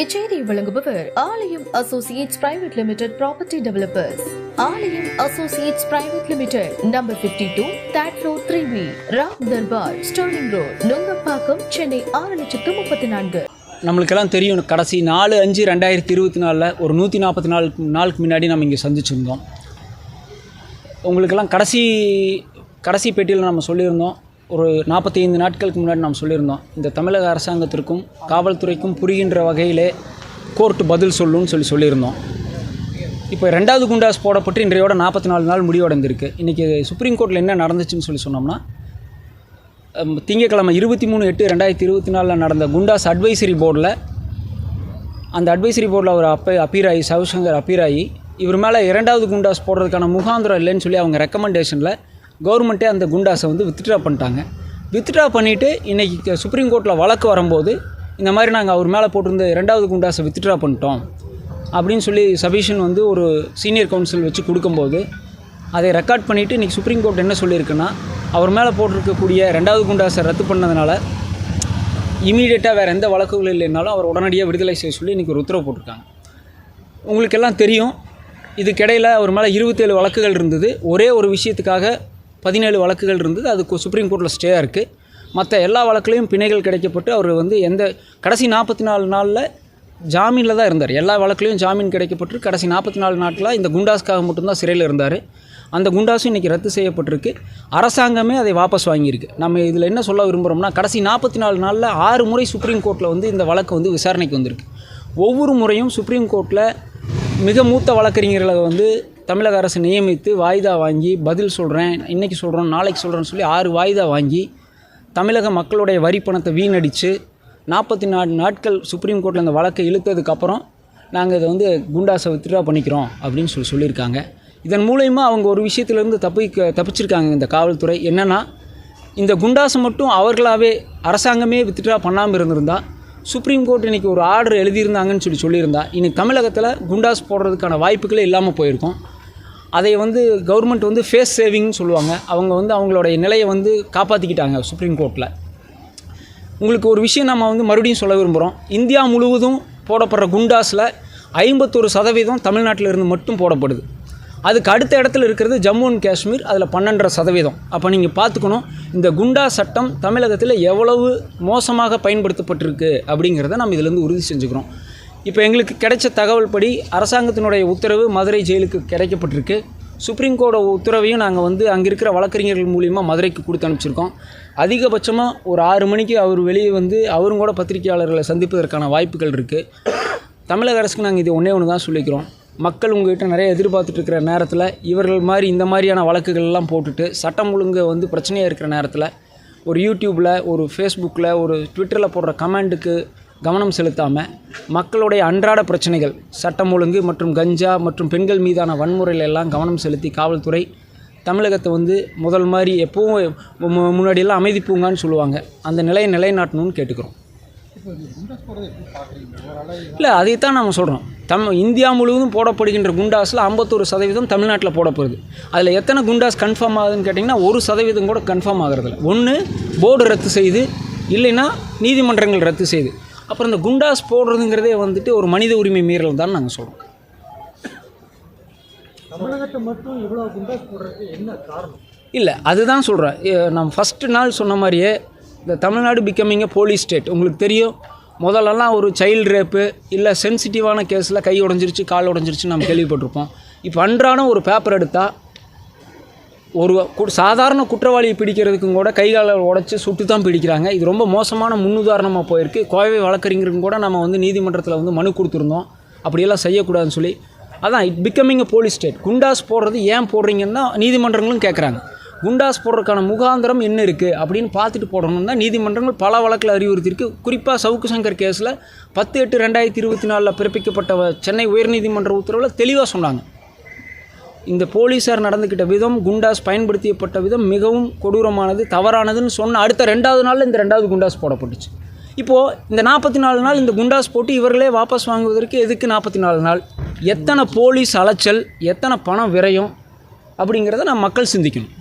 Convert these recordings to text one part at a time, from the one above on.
இச்செய்தியை வழங்குபவர் Aalayam associates private limited property developers. Aalayam associates private limited, number 52, third floor, 3B, Ram Darbar, Sterling road, Nungambakkam, Chennai 6,34,000. நம்மளுக்கெல்லாம் தெரியும், கடைசி 4/5/2024 ஒரு 144 நாளுக்கு முன்னாடி நம்ம இங்கே சந்திச்சிருந்தோம். உங்களுக்கெல்லாம் கடைசி பேட்டியில் நம்ம சொல்லியிருந்தோம், ஒரு 45 நாட்களுக்கு முன்னாடி நாம் சொல்லியிருந்தோம், இந்த தமிழக அரசாங்கத்திற்கும் காவல்துறைக்கும் புரிகின்ற வகையிலே கோர்ட்டு பதில் சொல்லுன்னு சொல்லியிருந்தோம். இப்போ 2வது குண்டாஸ் போடப்பட்டு இன்றையோட 44 நாள் முடிவடைந்திருக்கு. இன்றைக்கி சுப்ரீம் கோர்ட்டில் என்ன நடந்துச்சுன்னு சொன்னோம்னா, திங்கட்கிழமை 23/8/2024 நடந்த குண்டாஸ் அட்வைசரி போர்டில், அந்த அட்வைசரி போர்டில் அவர் அப்பீராயி சவுசங்கர் அப்பீராயி இவர் மேலே 2வது குண்டாஸ் போடுறதுக்கான முகாந்திரம் இல்லைன்னு சொல்லி அவங்க ரெக்கமெண்டேஷனில் கவர்மெண்ட்டே அந்த குண்டாஸை வித்ட்ரா பண்ணிட்டாங்க. வித்ட்ரா பண்ணிவிட்டு இன்றைக்கி சுப்ரீம் கோர்ட்டில் வழக்கு வரும்போது, இந்த மாதிரி நாங்கள் அவர் மேலே போட்டிருந்த 2வது குண்டாஸை வித்ட்ரா பண்ணிட்டோம் அப்படின்னு சொல்லி சபிஷன் ஒரு சீனியர் கவுன்சில் வச்சு கொடுக்கும்போது, அதை ரெக்கார்ட் பண்ணிவிட்டு இன்றைக்கி சுப்ரீம் கோர்ட் என்ன சொல்லியிருக்குன்னா, அவர் மேலே போட்டிருக்கக்கூடிய 2வது குண்டாஸை ரத்து பண்ணதுனால இமீடியட்டாக வேறு எந்த வழக்குகள் இல்லைனாலும் அவர் உடனடியாக விடுதலை செய்ய சொல்லி இன்றைக்கி ஒரு உத்தரவு போட்டிருக்காங்க. உங்களுக்கெல்லாம் தெரியும், இதுக்கிடையில் அவர் மேலே 27 வழக்குகள் இருந்தது. ஒரே ஒரு விஷயத்துக்காக 17 வழக்குகள் இருந்தது. அது சுப்ரீம் கோர்ட்டில் ஸ்டேயாக இருக்குது. மற்ற எல்லா வழக்குலையும் பிணைகள் கிடைக்கப்பட்டு அவர் எந்த கடைசி 44 நாளில் ஜாமீனில் தான் இருந்தார். எல்லா வழக்குலையும் ஜாமீன் கிடைக்கப்பட்டு கடைசி 44 நாட்களாக இந்த குண்டாஸ்க்காக மட்டும்தான் சிறையில் இருந்தார். அந்த குண்டாஸும் இன்றைக்கி ரத்து செய்யப்பட்டிருக்கு. அரசாங்கமே அதை வாபஸ் வாங்கியிருக்கு. நம்ம இதில் என்ன சொல்ல விரும்புகிறோம்னா, கடைசி 44 நாளில் 6 முறை சுப்ரீம் கோர்ட்டில் இந்த வழக்கு விசாரணைக்கு வந்திருக்கு. ஒவ்வொரு முறையும் சுப்ரீம் கோர்ட்டில் மிக மூத்த வழக்கறிஞர்களை தமிழக அரசு நியமித்து வாய்தா வாங்கி பதில் சொல்கிறேன், இன்றைக்கி சொல்கிறோம், நாளைக்கு சொல்கிறேன்னு சொல்லி 6 வாய்தா வாங்கி தமிழக மக்களுடைய வரி பணத்தை வீணடித்து 44 நாட்கள் சுப்ரீம் கோர்ட்டில் அந்த வழக்கை இழுத்ததுக்கப்புறம் நாங்கள் இதை குண்டாஸை வித்ட்ரா பண்ணிக்கிறோம் அப்படின்னு சொல்லியிருக்காங்க. இதன் மூலயமா அவங்க ஒரு விஷயத்துலேருந்து தப்பிச்சிருக்காங்க இந்த காவல்துறை. என்னென்னா, இந்த குண்டாஸை மட்டும் அவர்களாகவே அரசாங்கமே வித்ட்ரா பண்ணாமல் இருந்திருந்தால், சுப்ரீம் கோர்ட் இன்றைக்கி ஒரு ஆர்டர் எழுதியிருந்தாங்கன்னு சொல்லியிருந்தா, இன்றைக்கி தமிழகத்தில் குண்டாஸ் போடுறதுக்கான வாய்ப்புகளே இல்லாமல் போயிருக்கும். அதை கவர்மெண்ட் ஃபேஸ் சேவிங்னு சொல்லுவாங்க. அவங்க அவங்களுடைய நிலையை காப்பாற்றிக்கிட்டாங்க சுப்ரீம் கோர்ட்டில். உங்களுக்கு ஒரு விஷயம் நம்ம மறுபடியும் சொல்ல விரும்புகிறோம். இந்தியா முழுவதும் போடப்படுற குண்டாஸில் 51% தமிழ்நாட்டில் இருந்து மட்டும் போடப்படுது. அதுக்கு அடுத்த இடத்துல இருக்கிறது ஜம்மு அண்ட் காஷ்மீர், அதில் 12%. அப்போ நீங்கள் பார்த்துக்கணும், இந்த குண்டா சட்டம் தமிழகத்தில் எவ்வளவு மோசமாக பயன்படுத்தப்பட்டிருக்கு அப்படிங்கிறத நம்ம இதிலேருந்து உறுதி செஞ்சுக்கிறோம். இப்போ எங்களுக்கு கிடைச்ச தகவல் படி அரசாங்கத்தினுடைய உத்தரவு மதுரை ஜெயிலுக்கு கிடைக்கப்பட்டிருக்கு. சுப்ரீம் கோர்ட் உத்தரவையும் நாங்கள் அங்கே இருக்கிற வழக்கறிஞர்கள் மூலிமா மதுரைக்கு கொடுத்து அனுப்பிச்சிருக்கோம். அதிகபட்சமாக ஒரு 6 மணிக்கு அவர் வெளியே அவரும் கூட பத்திரிகையாளர்களை சந்திப்பதற்கான வாய்ப்புகள் இருக்குது. தமிழக அரசுக்கு நாங்கள் இது ஒன்றே தான் சொல்லிக்கிறோம். மக்கள் உங்கள்கிட்ட நிறைய எதிர்பார்த்துட்ருக்கிற நேரத்தில் இவர்கள் இந்த மாதிரியான வழக்குகள்லாம் போட்டுட்டு சட்டம் ஒழுங்கு பிரச்சனையாக இருக்கிற நேரத்தில் ஒரு யூடியூப்பில், ஒரு ஃபேஸ்புக்கில், ஒரு ட்விட்டரில் போடுற கமெண்ட்டுக்கு கவனம் செலுத்தாமல் மக்களுடைய அன்றாட பிரச்சனைகள், சட்டம் ஒழுங்கு மற்றும் கஞ்சா மற்றும் பெண்கள் மீதான வன்முறையில் எல்லாம் கவனம் செலுத்தி காவல்துறை தமிழகத்தை முதல் மாதிரி எப்பவும் முன்னாடியெல்லாம் அமைதி பூங்கான்னு சொல்லுவாங்க, அந்த நிலையை நிலைநாட்டணும்னு கேட்டுக்கிறோம். இல்லை, அதைத்தான் நம்ம சொல்கிறோம். இந்தியா முழுவதும் போடப்படுகின்ற குண்டாஸில் 51% தமிழ்நாட்டில் போடப்படுது. அதில் எத்தனை குண்டாஸ் கன்ஃபார்ம் ஆகுதுன்னு கேட்டிங்கன்னா 1% கூட கன்ஃபார்ம் ஆகிறதில்ல. ஒன்று போர்டு ரத்து செய்து, இல்லைன்னா நீதிமன்றங்கள் ரத்து செய்து. அப்புறம் இந்த குண்டாஸ் போடுறதுங்கிறதே ஒரு மனித உரிமை மீறல் தான் நாங்கள் சொல்கிறோம். தமிழகத்தை மட்டும் இவ்வளோ குண்டாஸ் போடுறதுக்கு என்ன காரணம்? இல்லை, அதுதான் சொல்கிறேன். நம்ம ஃபஸ்ட்டு நாள் சொன்ன மாதிரியே இந்த தமிழ்நாடு பிகமிங் போலீஸ் ஸ்டேட். உங்களுக்கு தெரியும், முதல்லலாம் ஒரு சைல்டு ரேப்பு இல்லை சென்சிட்டிவான கேஸில் கை உடஞ்சிருச்சு, கால் உடஞ்சிருச்சுன்னு நம்ம கேள்விப்பட்டிருப்போம். இப்போ அன்றாடம் ஒரு பேப்பர் எடுத்தால் ஒரு சாதாரண குற்றவாளியை பிடிக்கிறதுக்கும் கூட கை காலை உடச்சி சுட்டு தான் பிடிக்கிறாங்க. இது ரொம்ப மோசமான முன்னுதாரணமாக போயிருக்கு. கோவை வழக்கறிஞருக்கும் கூட நம்ம நீதிமன்றத்தில் மனு கொடுத்துருந்தோம், அப்படியெல்லாம் செய்யக்கூடாதுன்னு சொல்லி. அதான் it becoming police state. Goondas போடுறது ஏன் போடுறீங்கன்னா நீதிமன்றங்களும் கேட்குறாங்க. குண்டாஸ் போடுறதுக்கான முகாந்திரம் என்ன இருக்குது அப்படின்னு பார்த்துட்டு போடணும் தான் நீதிமன்றங்கள் பல வழக்கில் அறிவுறுத்தியிருக்கு. குறிப்பாக சவுக்கு சங்கர் கேஸில் 10/8/2024 பிறப்பிக்கப்பட்ட சென்னை உயர்நீதிமன்ற உத்தரவில் தெளிவாக சொன்னாங்க, இந்த போலீஸார் நடந்துக்கிட்ட விதம், குண்டாஸ் பயன்படுத்தப்பட்ட விதம் மிகவும் கொடூரமானது, தவறானதுன்னு சொன்ன அடுத்த 2வது நாளில் இந்த 2வது குண்டாஸ் போடப்பட்டுச்சு. இப்போது இந்த 44 நாள் இந்த குண்டாஸ் போட்டு இவர்களே வாபஸ் வாங்குவதற்கு எதுக்கு 44 நாள்? எத்தனை போலீஸ் அலைச்சல், எத்தனை பணம் விரயம் அப்படிங்கிறத நம்ம மக்கள் சிந்திக்கணும்.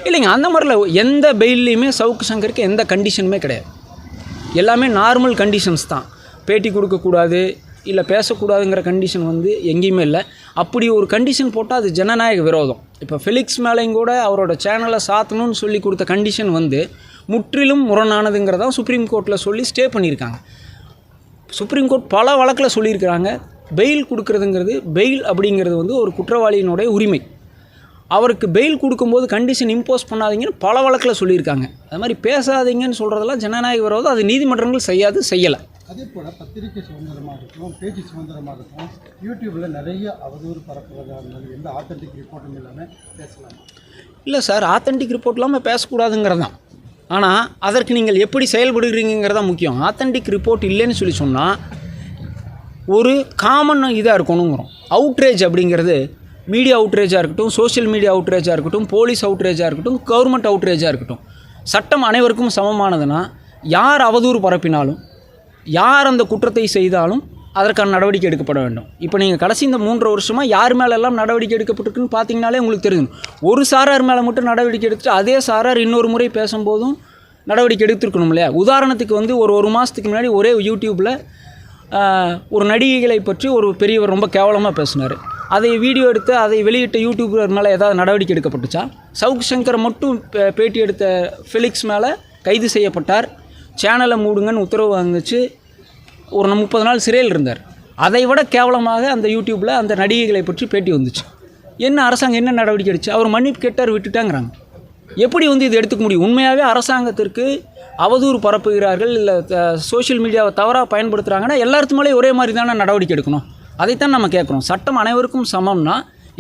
இல்லைங்க, அந்த மாதிரில எந்த பெயிலையுமே சவுக்கு சங்கருக்கு எந்த கண்டிஷனுமே கிடையாது. எல்லாமே நார்மல் கண்டிஷன்ஸ் தான். பேட்டி கொடுக்கக்கூடாது இல்லை பேசக்கூடாதுங்கிற கண்டிஷன் வந்து எங்கேயுமே இல்லை. அப்படி ஒரு கண்டிஷன் போட்டால் அது ஜனநாயக விரோதம். இப்போ ஃபெலிக்ஸ் மேலேயும் கூட அவரோட சேனலை சாத்தணும்னு சொல்லி கொடுத்த கண்டிஷன் வந்து முற்றிலும் முரணானதுங்கிறதான் சுப்ரீம் கோர்ட்டில் சொல்லி ஸ்டே பண்ணியிருக்காங்க. சுப்ரீம் கோர்ட் பல வழக்கில் சொல்லியிருக்கிறாங்க. பெயில் கொடுக்குறதுங்கிறது, பெயில் அப்படிங்கிறது வந்து ஒரு குற்றவாளியினுடைய உரிமை. அவருக்கு பெயில் கொடுக்கும்போது கண்டிஷன் இம்போஸ் பண்ணாதீங்கன்னு பல வழக்கில் சொல்லியிருக்காங்க. அது மாதிரி பேசாதீங்கன்னு சொல்கிறதெல்லாம் ஜனநாயக விரோதம். அது நீதிமன்றங்கள் செய்யலை. அதே போல் பத்திரிகை சுதந்திரமாக இருக்கும், பேச்சு சுதந்திரமாக இருக்கும், யூடியூப்பில் நிறைய அவதூறு பரப்புவதாக இருந்தாலும் எந்த ஆத்தென்டிக் ரிப்போர்ட்டும் இல்லாமல் பேசலாம். இல்லை சார், ஆத்தென்டிக் ரிப்போர்ட் இல்லாமல் பேசக்கூடாதுங்கிறது தான். ஆனால் அதற்கு நீங்கள் எப்படி செயல்படுகிறீங்கிறது தான் முக்கியம். ஆத்தென்டிக் ரிப்போர்ட் இல்லைன்னு சொல்லி சொன்னால் ஒரு காமன் இதாக இருக்கணுங்கிறோம். அவுட்ரேஜ் அப்படிங்கிறது மீடியா அவுட்ரேஜாக இருக்கட்டும், சோஷியல் மீடியா அவுட்ரேஜாக இருக்கட்டும், போலீஸ் அவுட்ரேஜாக இருக்கட்டும், கவர்மெண்ட் அவுட்ரேஜாக இருக்கட்டும், சட்டம் அனைவருக்கும் சமமானதுன்னா யார் அவதூறு பரப்பினாலும் யார் அந்த குற்றத்தை செய்தாலும் அதற்கான நடவடிக்கை எடுக்கப்பட வேண்டும். இப்போ நீங்கள் கடைசி இந்த 3 வருஷமாக யார் மேலெல்லாம் நடவடிக்கை எடுக்கப்பட்டிருக்குன்னு பார்த்தீங்கனாலே உங்களுக்கு தெரியும். ஒரு சாரார் மேலே மட்டும் நடவடிக்கை எடுத்துட்டு அதே சாரார் இன்னொரு முறை பேசும்போதும் நடவடிக்கை எடுத்துருக்கணும் இல்லையா? உதாரணத்துக்கு வந்து ஒரு மாதத்துக்கு முன்னாடி ஒரே யூடியூப்பில் ஒரு நடிகைகளை பற்றி ஒரு பெரியவர் ரொம்ப கேவலமாக பேசினார். அதை வீடியோ எடுத்து அதை வெளியிட்ட யூடியூபர் மேலே ஏதாவது நடவடிக்கை எடுக்கப்பட்டுச்சா? சவுக் சங்கர் மட்டும் பேட்டி எடுத்த ஃபெலிக்ஸ் மேலே கைது செய்யப்பட்டார். சேனலை மூடுங்கன்னு உத்தரவு வந்துச்சு. ஒரு 30 நாள் சிறையில் இருந்தார். அதை விட கேவலமாக அந்த யூடியூப்பில் அந்த நடிகைகளை பற்றி பேட்டி வந்துச்சு. என்ன அரசாங்கம் என்ன நடவடிக்கை எடுத்து அவர் மன்னிப்பு கேட்டார், விட்டுட்டாங்கிறாங்க. எப்படி வந்து இது எடுத்துக்க முடியும்? உண்மையாகவே அரசாங்கத்திற்கு அவதூறு பரப்புகிறார்கள் இல்லை சோஷியல் மீடியாவை தவறாக பயன்படுத்துகிறாங்கன்னா எல்லாத்து மேலேயும் ஒரே மாதிரி தானே நடவடிக்கை எடுக்கணும். அதைத்தான் நம்ம கேட்குறோம். சட்டம் அனைவருக்கும் சமம்னா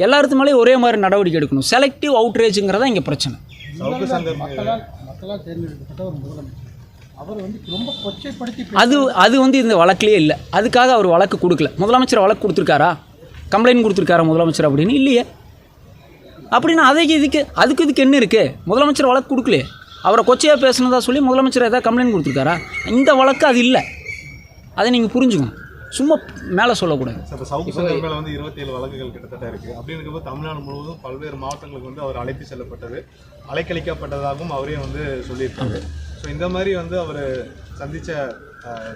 எல்லாத்து மேலேயும் ஒரே மாதிரி நடவடிக்கை எடுக்கணும். செலக்டிவ் அவுட்ரேஜுங்கிறதா இங்கே பிரச்சனை. மக்களால் தேர்ந்தெடுக்கப்பட்ட ஒரு முதலமைச்சர் அவர் வந்து ரொம்ப கொச்சைப்படுத்தி அது வந்து இந்த வழக்கிலே இல்லை. அதுக்காக அவர் வழக்கு கொடுக்கல. முதலமைச்சர் வழக்கு கொடுத்துருக்காரா, கம்ப்ளைண்ட் கொடுத்துருக்காரா முதலமைச்சர் அப்படின்னு? இல்லையே. அப்படின்னா அதுக்கு என்ன இருக்குது? முதலமைச்சர் வழக்கு கொடுக்கலையே. அவரை கொச்சையாக பேசுனதா சொல்லி முதலமைச்சர் ஏதாவது கம்ப்ளைண்ட் கொடுத்துருக்காரா? இந்த வழக்கு அது இல்லை. அதை நீங்கள் புரிஞ்சுக்கணும். சும்மா மேலே சொல்லக்கூடாது. இப்போ சவுக்கு சங்கர் மேலே வந்து 27 வழக்குகள் கிட்டத்தட்ட இருக்குது. அப்படிங்கிறப்போ தமிழ்நாடு முழுவதும் பல்வேறு மாவட்டங்களுக்கு வந்து அவர் அழைத்து செல்லப்பட்டது, அலைக்கழிக்கப்பட்டதாகவும் அவரே வந்து சொல்லியிருக்காரு. ஸோ இந்த மாதிரி வந்து அவர் சந்தித்த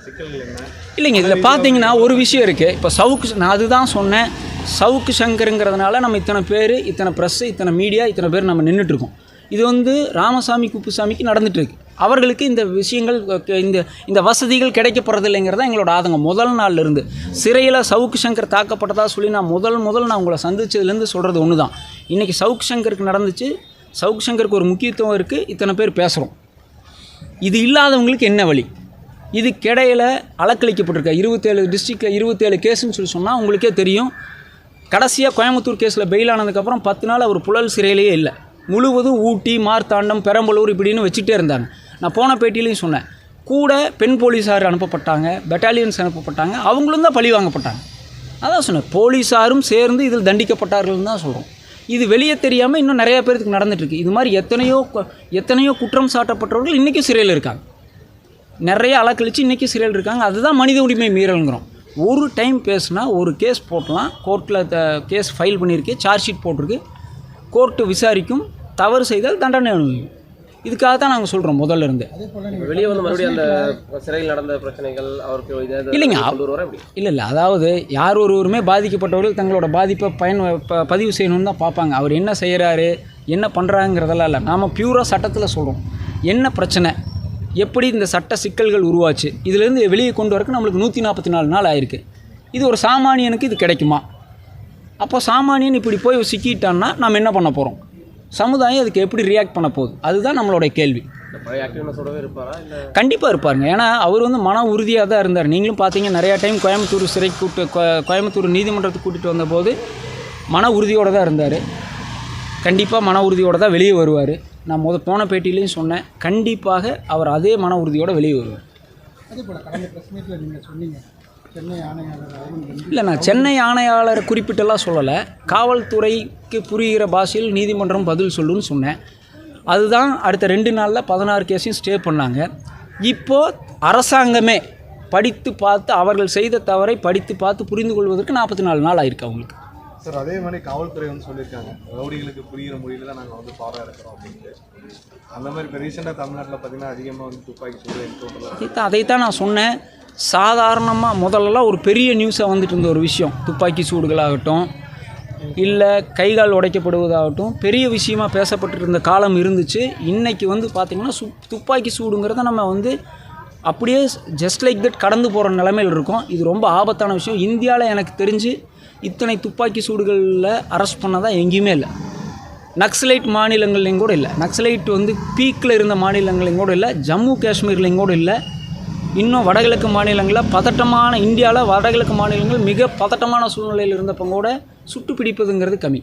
சிக்கல்கள் என்ன? இல்லைங்க, இதில் பார்த்தீங்கன்னா ஒரு விஷயம் இருக்குது. இப்போ நான் அதுதான் சொன்னேன். சவுக்கு சங்கருங்கிறதுனால நம்ம இத்தனை பேர், இத்தனை ப்ரெஸ்ஸு, இத்தனை மீடியா, இத்தனை பேர் நம்ம நின்றுட்டுருக்கோம். இது வந்து ராமசாமி குப்புசாமிக்கு நடந்துகிட்ருக்கு. அவர்களுக்கு இந்த விஷயங்கள் இந்த வசதிகள் கிடைக்கப்படுறதில்லைங்கிறதா எங்களோட ஆதங்கம். முதல் நாளில் இருந்து சிறையில் சவுக்கு சங்கர் தாக்கப்பட்டதா சொல்லி நான் முதல் நான் உங்களை சந்தித்ததுலேருந்து சொல்கிறது ஒன்று தான். இன்றைக்கி சவுக்கு சங்கருக்கு நடந்துச்சு. சவுக்கு சங்கருக்கு ஒரு முக்கியத்துவம் இருக்குது. இத்தனை பேர் பேசுகிறோம். இது இல்லாதவங்களுக்கு என்ன வழி? இதுக்கிடையில் அலக்களிக்கப்பட்டிருக்க 27 டிஸ்ட்ரிக்டில் 27 கேஸுன்னு சொல்லி சொன்னால் உங்களுக்கே தெரியும். கடைசியாக கோயம்புத்தூர் கேஸில் பெயில் ஆனதுக்கப்புறம் 10 நாள் அவர் புழல் சிறையிலேயே இல்லை. முழுவதும் ஊட்டி, மார்த்தாண்டம், பெரம்பலூர் இப்படின்னு வச்சுட்டே இருந்தாங்க. நான் போன பேட்டியிலையும் சொன்னேன். கூட பெண் போலீஸார் அனுப்பப்பட்டாங்க, பெட்டாலியன்ஸ் அனுப்பப்பட்டாங்க. அவங்களும் தான் பழி வாங்கப்பட்டாங்க. அதான் சொன்னேன், போலீஸாரும் சேர்ந்து இதில் தண்டிக்கப்பட்டார்கள்னு தான் சொல்கிறோம். இது வெளியே தெரியாமல் இன்னும் நிறையா பேருக்கு நடந்துகிட்ருக்கு. இது மாதிரி எத்தனையோ குற்றம் சாட்டப்பட்டவர்கள் இன்றைக்கும் சிறையில் இருக்காங்க. நிறைய அலக்கழித்து இன்றைக்கி சிறையில் இருக்காங்க. அதுதான் மனித உரிமை மீறல்ங்கிறோம். ஒரு டைம் பேசுனா ஒரு கேஸ் போட்டலாம். கோர்ட்டில் கேஸ் ஃபைல் பண்ணியிருக்கு, சார்ஜ் ஷீட் போட்டிருக்கு. கோர்ட்டு விசாரிக்கும். தவறு செய்தால் தண்டனை அனுபவிக்கும். இதுக்காக தான் நாங்கள் சொல்கிறோம் முதல்ல இருந்து. வெளியே வந்து மறுபடியும் அந்த சிறையில் நடந்த பிரச்சனைகள் அவருக்கு இல்லைங்க. இல்லை, அதாவது யார் ஒருவருமே பாதிக்கப்பட்டவர்கள் தங்களோட பாதிப்பை பதிவு செய்யணும்னு தான் பார்ப்பாங்க. அவர் என்ன செய்கிறாரு, என்ன பண்ணுறாங்கிறதெல்லாம் இல்லை. நாம் பியூராக சட்டத்தில் சொல்கிறோம். என்ன பிரச்சனை, எப்படி இந்த சட்ட சிக்கல்கள் உருவாச்சு, இதுலேருந்து வெளியே கொண்டு வரக்கு நம்மளுக்கு 144 நாள் ஆயிருக்கு. இது ஒரு சாமானியனுக்கு இது கிடைக்குமா? அப்போ சாமானியன் இப்படி போய் சிக்கிட்டான்னா நம்ம என்ன பண்ண போகிறோம்? சமுதாயம் அதுக்கு எப்படி ரியாக்ட் பண்ண போகுது? அதுதான் நம்மளுடைய கேள்வி. கண்டிப்பாக இருப்பாருங்க. ஏன்னா அவர் வந்து மன உறுதியாக தான் இருந்தார். நீங்களும் பார்த்தீங்க, நிறையா டைம் கோயம்புத்தூர் சிறைக்கு கோயம்புத்தூர் நீதிமன்றத்துக்கு கூட்டிகிட்டு வந்தபோது மன உறுதியோடு தான் இருந்தார். கண்டிப்பாக மன உறுதியோடு தான் வெளியே வருவார். நான் போன பேட்டியிலையும் சொன்னேன், கண்டிப்பாக அவர் அதே மன உறுதியோடு வெளியே வருவார். அதே போல் கடந்த ப்ரெஸ் மீட்டில் நீங்கள் சொன்னீங்க, சென்னை ஆணையாளர் இல்லை, நான் சென்னை ஆணையாளரை குறிப்பிட்டெல்லாம் சொல்லலை. காவல்துறைக்கு புரிகிற பாஷையில் நீதிமன்றம் பதில் சொல்லுன்னு சொன்னேன். அதுதான் அடுத்த 2 நாளில் 16 கேஸையும் ஸ்டே பண்ணாங்க. இப்போது அரசாங்கமே படித்து பார்த்து அவர்கள் செய்த தவறை படித்து பார்த்து புரிந்து கொள்வதற்கு 44 நாள் ஆயிருக்கு அவங்களுக்கு. சார் அதே மாதிரி காவல்துறை வந்து சொல்லியிருக்காங்க ரவுடிகளுக்கு புரிகிற மொழியில தான் நாங்கள் வந்து பாடம் இருக்கிறோம் அப்படின்ட்டு. அந்த மாதிரி இப்போ ரீசெண்டாக தமிழ்நாட்டில் பார்த்தீங்கன்னா அதிகமாக வந்து துப்பாக்கி சூடு என்கவுண்டர் அதைத்தான் நான் சொன்னேன். சாதாரணமாக முதல்லலாம் ஒரு பெரிய நியூஸாக வந்துட்டு இருந்த ஒரு விஷயம், துப்பாக்கி சூடுகளாகட்டும் இல்லை கைகால் உடைக்கப்படுவதாகட்டும் பெரிய விஷயமாக பேசப்பட்டு இருந்த காலம் இருந்துச்சு. இன்றைக்கி வந்து பார்த்திங்கன்னா துப்பாக்கி சூடுங்கிறத நம்ம வந்து அப்படியே ஜஸ்ட் லைக் தட் கடந்து போகிற நிலைமையில் இருக்கும். இது ரொம்ப ஆபத்தான விஷயம். இந்தியாவில் எனக்கு தெரிஞ்சு இத்தனை துப்பாக்கி சூடுகளில் அரெஸ்ட் பண்ணதான் எங்கேயுமே இல்லை. நக்சலைட் மாநிலங்கள்லையும் கூட இல்லை. நக்சலைட் வந்து பீக்கில் இருந்த மாநிலங்களையும் கூட இல்லை. ஜம்மு காஷ்மீர்லையும் கூட இல்லை. இன்னும் வடகிழக்கு மாநிலங்களில் பதட்டமான, இந்தியாவில் வடகிழக்கு மாநிலங்கள் மிக பதட்டமான சூழ்நிலையில் இருந்தப்போ கூட சுட்டு பிடிப்பதுங்கிறது கம்மி.